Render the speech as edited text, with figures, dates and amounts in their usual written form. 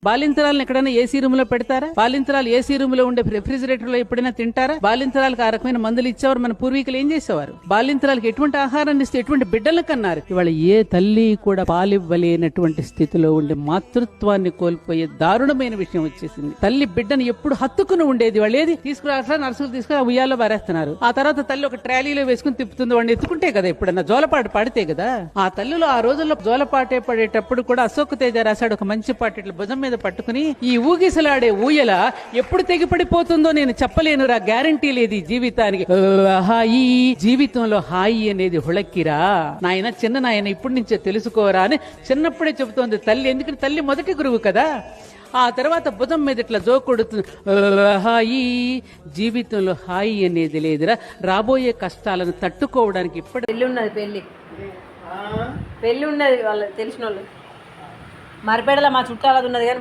బాలింతరాలను ఎక్కడైనా AC room లో పెడతారా? బాలింతరాలు ఏసీ రూమ్ లో ఉండే రిఫ్రిజిరేటర్ లో ఎప్పుడైనా తింటారా? బాలింతరాలకు ఆ రకమైన మందులు ఇచ్చేవారు మన పూర్వీకులు ఏం చేసేవారు? బాలింతరాలకు ఎటువంటి ఆహారాన్ని ఇస్తే ఎటువంటి బిడ్డలు కన్నారు? ఇవాళ ఏ తల్లి కూడా పాలివ్వలేనటువంటి స్థితిలో ఉండే మాతృత్వాన్ని కోల్పోయే దారుణమైన విషయం వచ్చేసింది. తల్లి బిడ్డను ఎప్పుడు హత్తుకుని ఉండేది. వాళ్ళు ఏది తీసుకురాట్లా, నర్సులు తీసుకుని ఉయ్యాల్లో బారేస్తున్నారు. ఆ తర్వాత తల్లి ఒక ట్రాలీలో వేసుకుని తిప్పుతుంది. వాడిని ఎత్తుకుంటే కదా ఎప్పుడన్నా జోలపాట పాడితే కదా. ఆ తల్లులు ఆ రోజుల్లో జోలపాటే పడేటప్పుడు కూడా అశోక్ తేజ రాశాడు ఒక మంచి పాట. ఇట్లా భుజం మీద పట్టుకుని, ఈ ఊగిసలాడే ఊయల ఎప్పుడు తెగిపడిపోతుందో నేను చెప్పలేనురా, గ్యారంటీ లేదు ఈ జీవితానికి. హాయి జీవితంలో హాయి అనేది హుళక్కిరా నాయన, చిన్న నాయన ఇప్పటి నుంచే తెలుసుకోరా అని చిన్నప్పుడే చెబుతోంది తల్లి. ఎందుకంటే తల్లి మొదటి గురువు కదా. ఆ తర్వాత భుజం మీద ఇట్లా జోకొడుతుంది. హాయి జీవితంలో హాయి అనేది లేదురా, రాబోయే కష్టాలను తట్టుకోవడానికి ఇప్పటి పెళ్ళి ఉన్నది. పెళ్ళి ఉన్నది వాళ్ళ తెలిసిన వాళ్ళు మరిపేడలో మా చుట్టాలది ఉన్నది కానీ